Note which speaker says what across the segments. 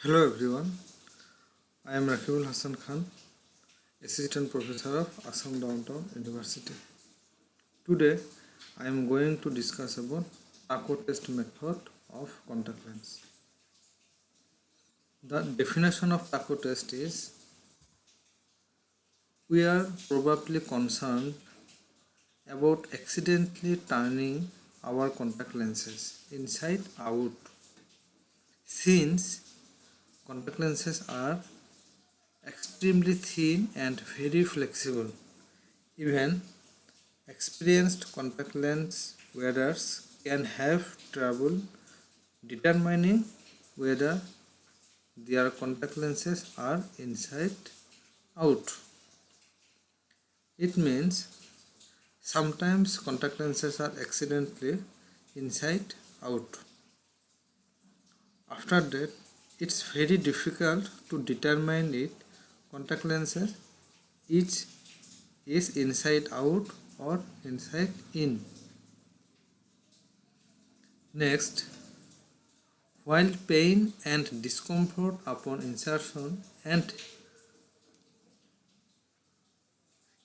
Speaker 1: Hello everyone, I am Rakibul Hassan Khan, Assistant Professor of Assam Downtown University. Today I am going to discuss about TACO test method of contact lens. The definition of TACO test is: we are probably concerned about accidentally turning our contact lenses inside out. Since contact lenses are extremely thin and very flexible, even experienced contact lens wearers can have trouble determining whether their contact lenses are inside out. It means sometimes contact lenses are accidentally inside out. After that, it's very difficult to determine it contact lenses each is inside out or inside in. Next, while pain and discomfort upon insertion and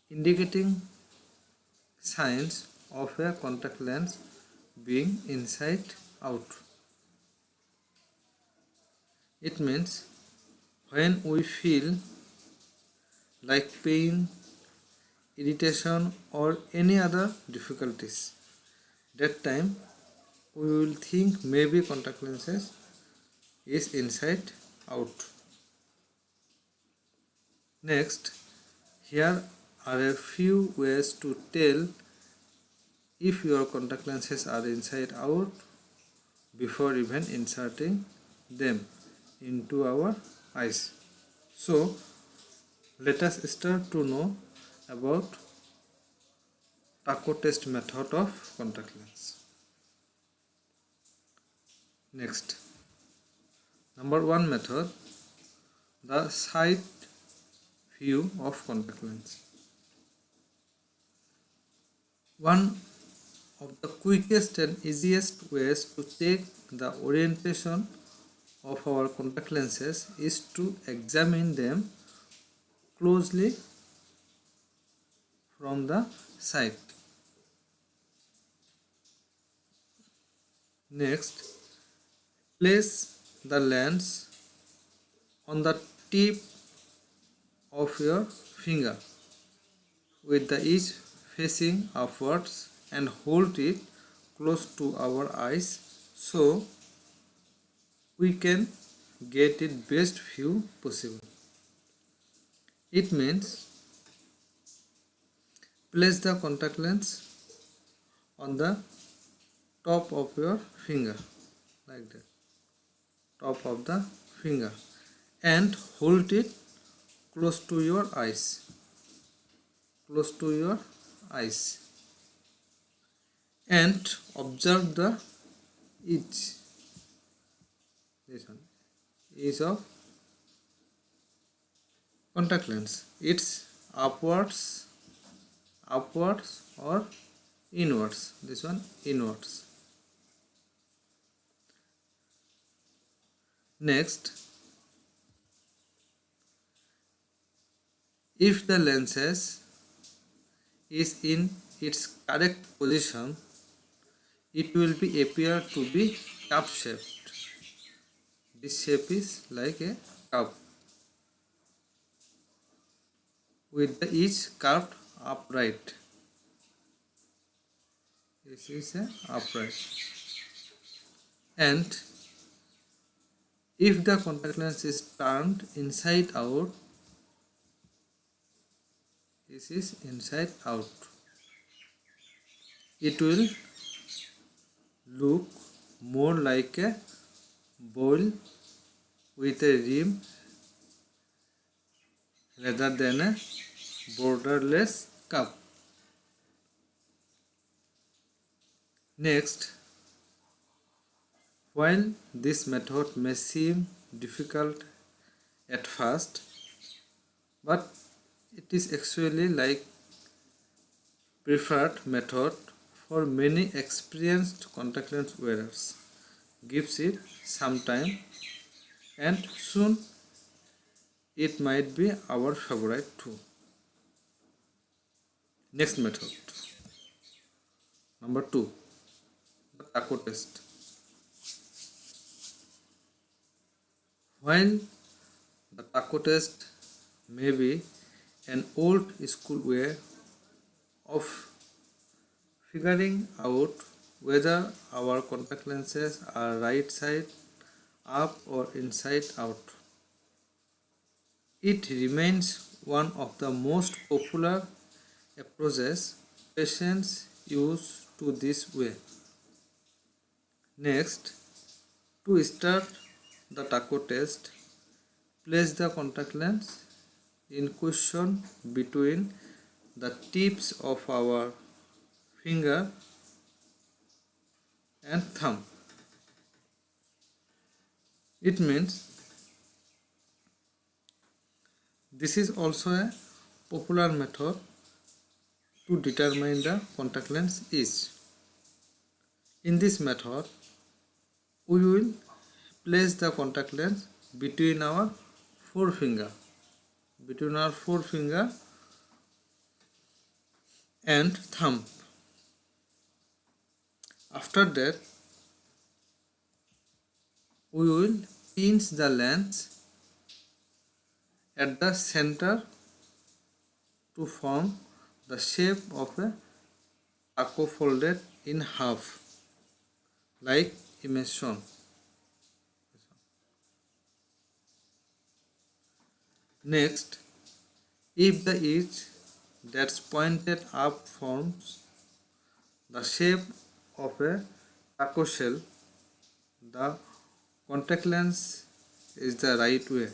Speaker 1: indicating signs of a contact lens being inside out. It means when we feel like pain, irritation or any other difficulties, that time we will think maybe contact lenses is inside out. Next, here are a few ways to tell if your contact lenses are inside out before even inserting them into our eyes. So let us start to know about TACO test method of contact lens. Next, number one method, the side view of contact lens. One of the quickest and easiest ways to check the orientation of our contact lenses is to examine them closely from the side. Next, place the lens on the tip of your finger with the edge facing upwards and hold it close to our eyes so we can get it best view possible. It means place the contact lens on the top of your finger like that, top of the finger, and hold it close to your eyes, and observe the edge, this one, edge of contact lens. It's upwards or inwards, this one inwards. Next, if the lenses is in its correct position, it will be appear to be cup shaped. This shape is like a cup with the edge curved upright. This is a upright. And if the contact lens is turned inside out, this is inside out, it will look more like a bowl with a rim rather than a borderless cup. Next, while this method may seem difficult at first, but it is actually like preferred method for many experienced contact lens wearers. Gives it some time and soon it might be our favorite too. Next method, number 2, the taco test. While the taco test may be an old school way of figuring out whether our contact lenses are right side up or inside out, it remains one of the most popular approaches patients use to this way. Next, to start the taco test, place the contact lens in question between the tips of our finger and thumb. It means this is also a popular method to determine the contact lens is. In this method, we will place the contact lens between our forefinger and thumb. After that, we will pinch the lens at the center to form the shape of a taco folded in half, like image shown. Next, if the edge that's pointed up forms the shape of a taco shell, the contact lens is the right way.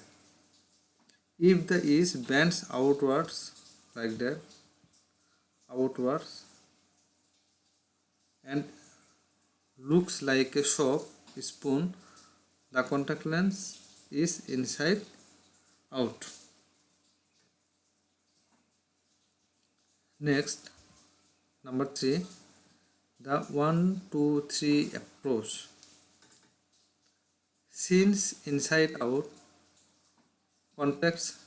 Speaker 1: If the edge bends outwards like that, and looks like a soap spoon, the contact lens is inside out. Next, number 3, the 1, 2, 3 approach. Since inside out contacts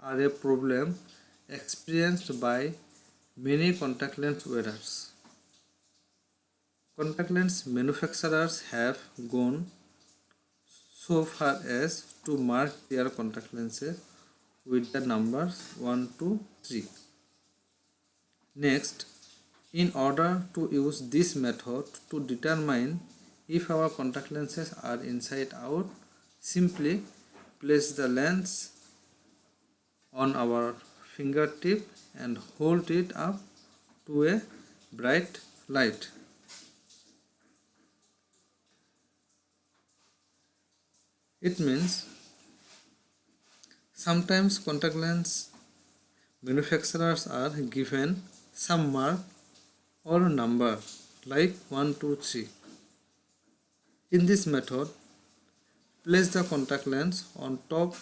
Speaker 1: are a problem experienced by many contact lens wearers, contact lens manufacturers have gone so far as to mark their contact lenses with the numbers 1, 2, 3. Next, in order to use this method to determine if our contact lenses are inside out, simply place the lens on our fingertip and hold it up to a bright light. It means sometimes contact lens manufacturers are given some mark or number like 1, 2, 3. In this method, place the contact lens on top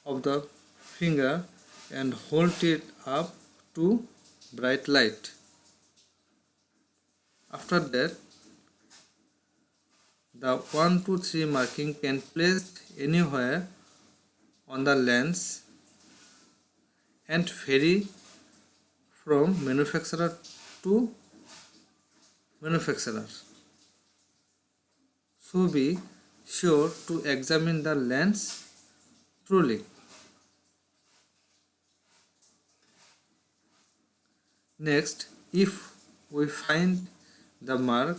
Speaker 1: of the finger and hold it up to bright light. After that, the 1, 2, 3 marking can placed anywhere on the lens and vary from manufacturer to manufacturer. So be sure to examine the lens truly. Next, if we find the mark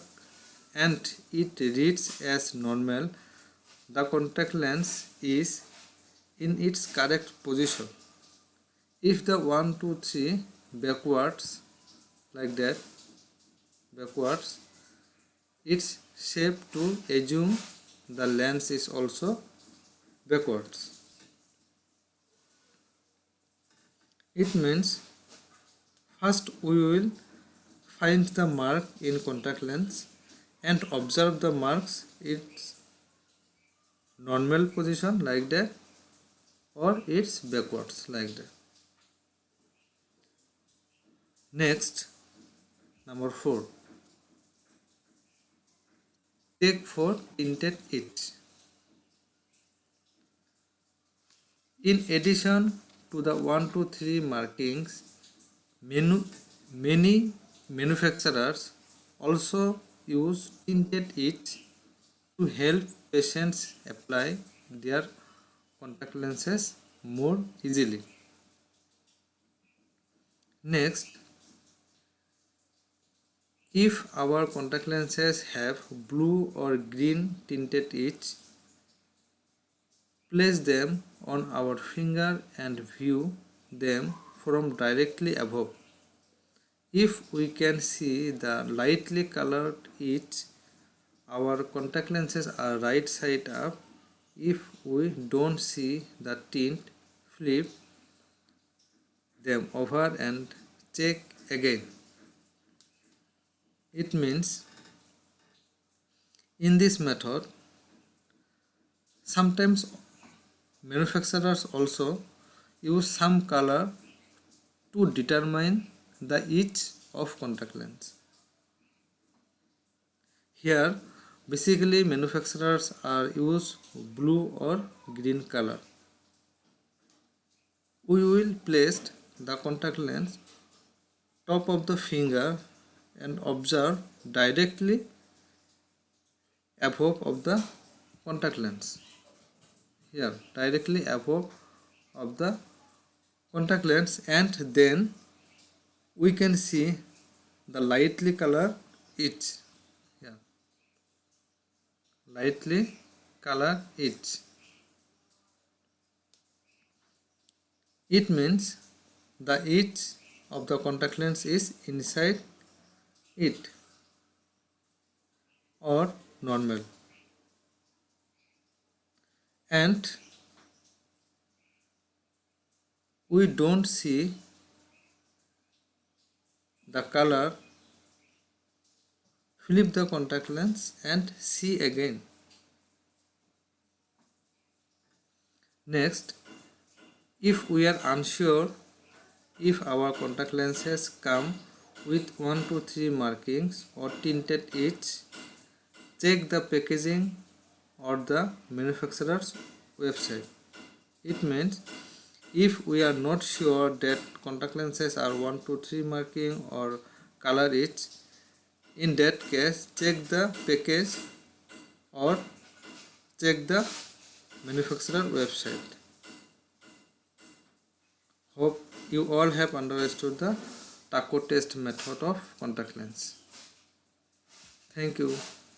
Speaker 1: and it reads as normal, the contact lens is in its correct position. If the 1, 2, 3 backwards like that, it's safe to assume the lens is also backwards. It means first we will find the mark in contact lens and observe the marks its normal position like that or it's backwards like that. Next, number 4, check for tinted edge. In addition to the 1, 2, 3 markings, many manufacturers also use tinted edge to help patients apply their contact lenses more easily. Next, if our contact lenses have blue or green tinted edge, place them on our finger and view them from directly above. If we can see the lightly colored edge, our contact lenses are right side up. If we don't see the tint, flip them over and check again. It means in this method, sometimes manufacturers also use some color to determine the edge of contact lens. Here basically manufacturers are use blue or green color. We will place the contact lens top of the finger and observe directly above of the contact lens. Here directly above of the contact lens, and then we can see the lightly color edge. Here lightly color edge. It means the edge of the contact lens is inside it or normal, and we don't see the color. Flip the contact lens and see again. Next, if we are unsure if our contact lenses come with 1, 2, 3 markings or tinted edge, check the packaging or the manufacturer's website. It means if we are not sure that contact lenses are 1, 2, 3 marking or color edge, in that case check the package or check the manufacturer website. Hope you all have understood the TACO test method of contact lens. Thank you.